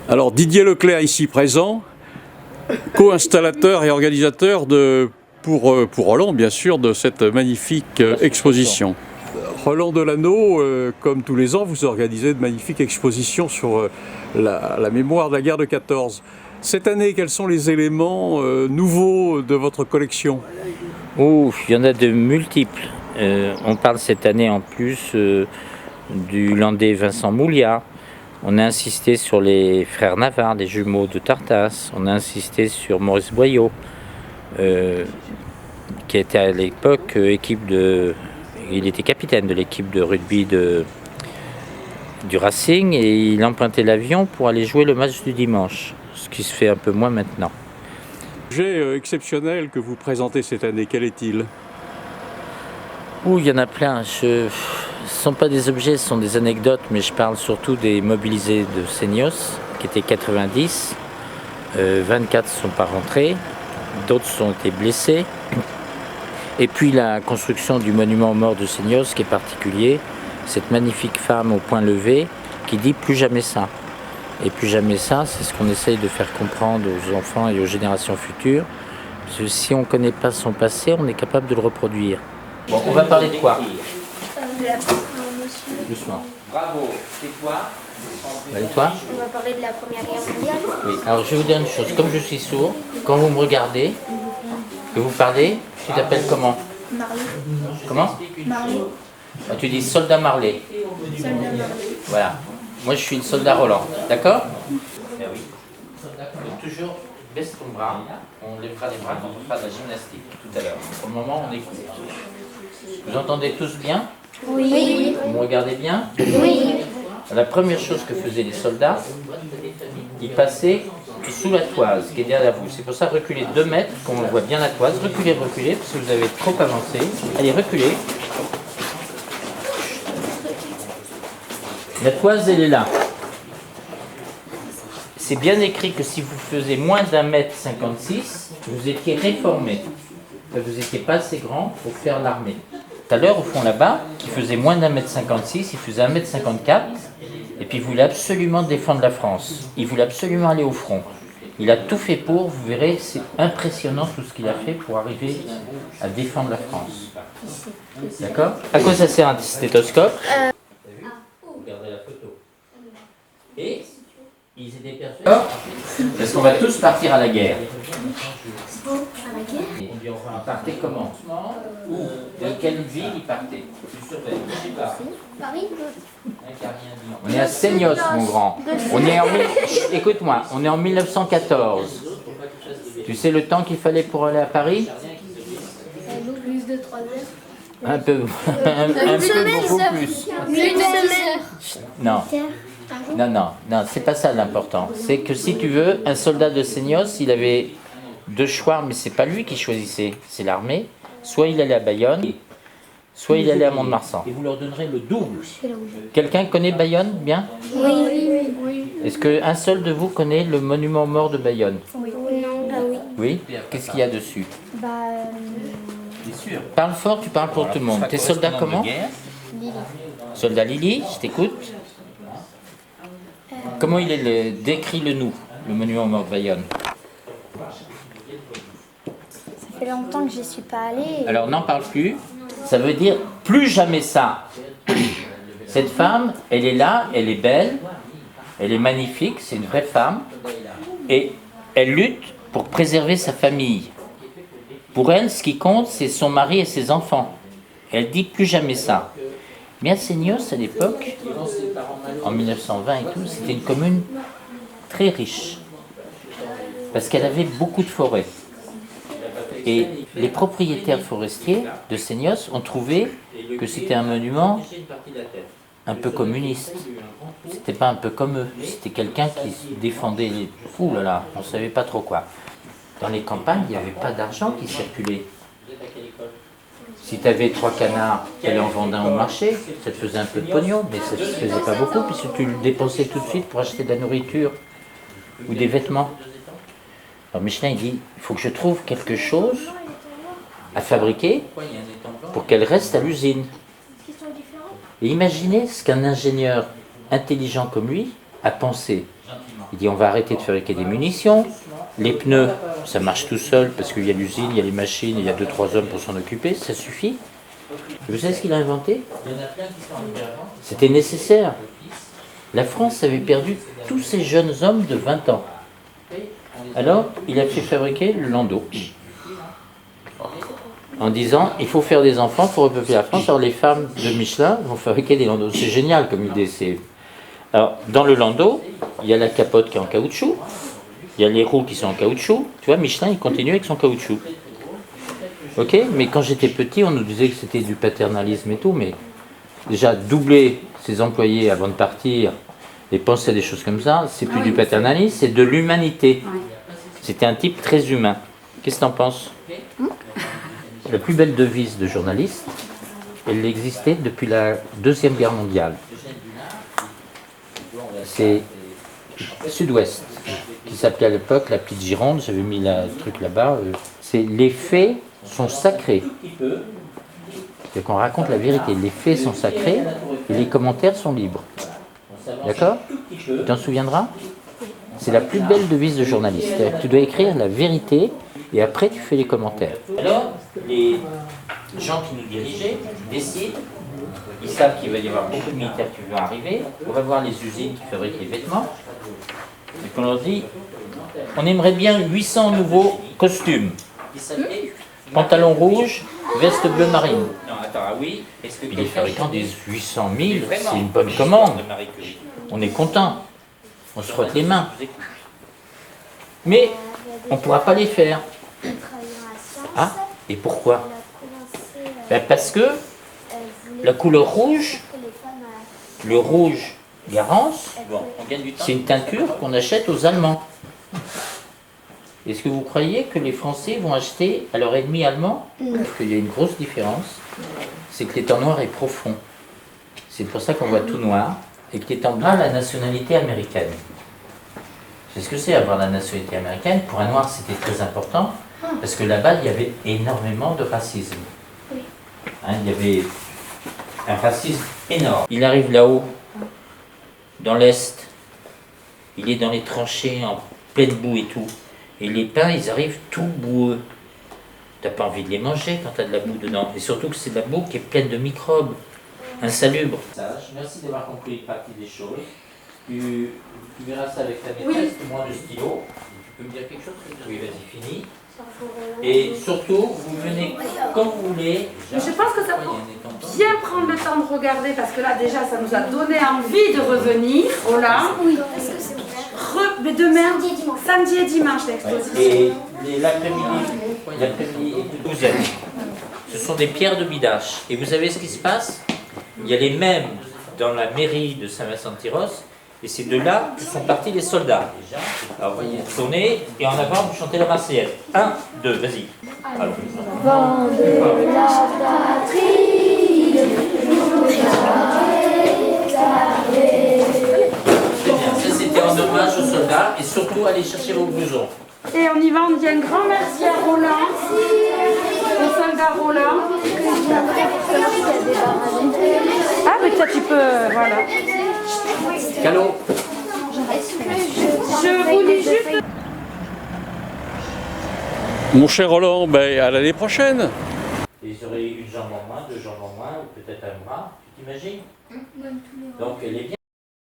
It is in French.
Alors Didier Leclerc ici présent, co-installateur et organisateur pour Roland bien sûr de cette magnifique exposition. Roland Delano, comme tous les ans, vous organisez de magnifiques expositions sur la mémoire de la guerre de 14. Cette année, quels sont les éléments nouveaux de votre collection? Oh, il y en a de multiples. On parle cette année en plus du Landais Vincent Mouliat. On a insisté sur les frères Navarre, les jumeaux de Tartas. On a insisté sur Maurice Boyau, qui était à l'époque il était capitaine de l'équipe de rugby du Racing et il empruntait l'avion pour aller jouer le match du dimanche, ce qui se fait un peu moins maintenant. L'objet exceptionnel que vous présentez cette année, quel est-il? Il y en a plein. Ce ne sont pas des objets, ce sont des anecdotes, mais je parle surtout des mobilisés de Seignos, qui étaient 90. 24 ne sont pas rentrés, d'autres ont été blessés. Et puis la construction du monument aux morts de Seignos, qui est particulier, cette magnifique femme au point levé qui dit « plus jamais ça ». Et plus jamais ça, c'est ce qu'on essaye de faire comprendre aux enfants et aux générations futures. Parce que si on ne connaît pas son passé, on est capable de le reproduire. Bon, on va parler de quoi? De la promotion. Doucement. Bravo, c'est quoi? Et toi? On va parler de la Première Guerre mondiale. Oui, alors je vais vous dire une chose. Comme je suis sourd, quand vous me regardez, que vous parlez, tu t'appelles comment? Marley. Comment? Marley. Ah, tu dis soldat Marley. Soldat Marley. Voilà. Moi, je suis le soldat Roland. D'accord? Ben oui. Donc, toujours, baisse ton bras. On lèvera les bras quand on fera de la gymnastique tout à l'heure. Pour le moment, on écoute. Vous entendez tous bien? Oui. Vous me regardez bien? Oui. La première chose que faisaient les soldats, ils passaient sous la toise qui est derrière vous. C'est pour ça reculez 2 mètres, qu'on voit bien la toise. Reculez, reculez, parce que vous avez trop avancé. Allez, reculez. La toise, elle est là. C'est bien écrit que si vous faisiez moins d'1,56 m, vous étiez réformé. Vous n'étiez pas assez grand pour faire l'armée. Tout à l'heure, au fond là-bas, qui faisait moins d'1,56 m, il faisait 1,54 m, et puis il voulait absolument défendre la France. Il voulait absolument aller au front. Il a tout fait pour, vous verrez, c'est impressionnant tout ce qu'il a fait pour arriver à défendre la France. D'accord? À quoi ça sert un stéthoscope? Regardez la photo. Et ils étaient persuadés. Parce qu'on va tous partir à la guerre. À la guerre. Et on va partir comment? De quelle ville ils partaient? Je sais pas. Paris. On est à Seignos, mon grand. On est écoute-moi, on est en 1914. Tu sais le temps qu'il fallait pour aller à Paris? Plus de 3 heures. Un peu, beaucoup plus. Une semaine. Non. Non, c'est pas ça l'important. C'est que si tu veux, un soldat de Seignos, il avait 2 choix, mais c'est pas lui qui choisissait, c'est l'armée. Soit il allait à Bayonne, soit il allait à Mont-de-Marsan. Et vous leur donnerez le double. Quelqu'un connaît Bayonne bien? Oui. Est-ce qu'un seul de vous connaît le monument aux morts de Bayonne? Oui. Ah oui. Oui? Qu'est-ce qu'il y a dessus? Bah. Parle fort, tu parles pour tout le monde. T'es soldat comment? Lily. Soldat Lily, je t'écoute. Comment il est décris-le nous, le monument aux morts de Bayonne? Ça fait longtemps que je suis pas allée. Alors n'en parle plus, ça veut dire plus jamais ça. Cette femme, elle est là, elle est belle, elle est magnifique, c'est une vraie femme, et elle lutte pour préserver sa famille. Pour elle, ce qui compte, c'est son mari et ses enfants. Elle dit plus jamais ça. Mais à Seignos, à l'époque, en 1920 et tout, c'était une commune très riche, parce qu'elle avait beaucoup de forêts. Et les propriétaires forestiers de Seignos ont trouvé que c'était un monument un peu communiste. C'était pas un peu comme eux, c'était quelqu'un qui défendait les... Ouh là là, on savait pas trop quoi. Dans les campagnes, il n'y avait pas d'argent qui circulait. Si tu avais 3 canards, tu allais en vendre un au marché, ça te faisait un peu de pognon, mais ça ne se faisait pas beaucoup, puisque tu le dépensais tout de suite pour acheter de la nourriture ou des vêtements. Alors Michelin, il dit, il faut que je trouve quelque chose à fabriquer pour qu'elle reste à l'usine. Et imaginez ce qu'un ingénieur intelligent comme lui a pensé. Il dit on va arrêter de fabriquer des munitions. Les pneus, ça marche tout seul parce qu'il y a l'usine, il y a les machines, il y a 2-3 hommes pour s'en occuper, ça suffit. Vous savez ce qu'il a inventé? C'était nécessaire. La France avait perdu tous ces jeunes hommes de 20 ans. Alors, il a fait fabriquer le landau. En disant, il faut faire des enfants pour repeupler la France. Alors les femmes de Michelin vont fabriquer des landaux. C'est génial comme idée. Alors, dans le landau, il y a la capote qui est en caoutchouc. Il y a les roues qui sont en caoutchouc. Tu vois, Michelin, il continue avec son caoutchouc. Ok? Mais quand j'étais petit, on nous disait que c'était du paternalisme et tout. Mais déjà, doubler ses employés avant de partir et penser à des choses comme ça, c'est plus du paternalisme, c'est de l'humanité. C'était un type très humain. Qu'est-ce que tu en penses? La plus belle devise de journaliste, elle existait depuis la Deuxième Guerre mondiale. C'est Sud-Ouest, qui s'appelait à l'époque la Petite Gironde, j'avais mis le truc là-bas. C'est les faits sont sacrés. C'est qu'on raconte la vérité. Les faits sont sacrés et les commentaires sont libres. D'accord? Tu t'en souviendras? C'est la plus belle devise de journaliste. Tu dois écrire la vérité et après tu fais les commentaires. Alors, les gens qui nous dirigeaient décident, ils savent qu'il va y avoir beaucoup de militaires qui vont arriver, on va voir les usines qui fabriquent les vêtements, et qu'on leur dit, on aimerait bien 800 nouveaux costumes. Pantalon rouge, veste bleu marine. Non, attends, ah oui. Puis les fabricants disent 800 000, c'est une bonne commande. On est content. On se frotte les mains. Mais on ne pourra pas les faire. Ah, et pourquoi? Ben parce que la couleur rouge, le rouge Garance, c'est une teinture qu'on achète aux Allemands. Est-ce que vous croyez que les Français vont acheter à leur ennemi allemand? Parce qu'il y a une grosse différence, c'est que l'étang noir est profond. C'est pour ça qu'on voit tout noir, et que l'étang blanc a la nationalité américaine. C'est ce que c'est avoir la nationalité américaine. Pour un noir, c'était très important, parce que là-bas, il y avait énormément de racisme. Hein, il y avait un racisme énorme. Il arrive là-haut, dans l'Est, il est dans les tranchées, en pleine boue et tout. Et les pains, ils arrivent tout boueux. T'as pas envie de les manger quand t'as de la boue dedans. Et surtout que c'est de la boue qui est pleine de microbes, insalubres. Merci d'avoir compris une partie des choses. Tu verras ça avec ta maîtresse, moi le stylo. Tu peux me dire quelque chose? Oui, vas-y, fini. Et surtout, vous venez quand vous voulez. Mais je pense que ça faut bien prendre le temps de regarder, parce que là déjà ça nous a donné envie de revenir. Voilà. Oui, parce que c'est ouvert. Mais demain, samedi et dimanche l'exposition. Et l'après-midi, vous êtes. Ce sont des pierres de Bidache. Et vous savez ce qui se passe? Il y a les mêmes dans la mairie de Saint-Vincent-de-Tyrosse. Et c'est de là que sont partis les soldats. Alors vous tournez et en avant vous chantez la Marseillaise. 1, 2, vas-y. Alors, Vent de la patrie, très bien. Ça c'était en hommage aux soldats et surtout allez chercher vos blousons. Et on y va, on dit un grand merci à Roland, au soldat Roland. Ah mais ça tu peux, voilà. Calo. Je vous lis juste... Mon cher Roland, ben, à l'année prochaine. Ils auraient une jambe en moins, 2 jambes en moins, ou peut-être un bras, tu t'imagines? Donc elle est bien.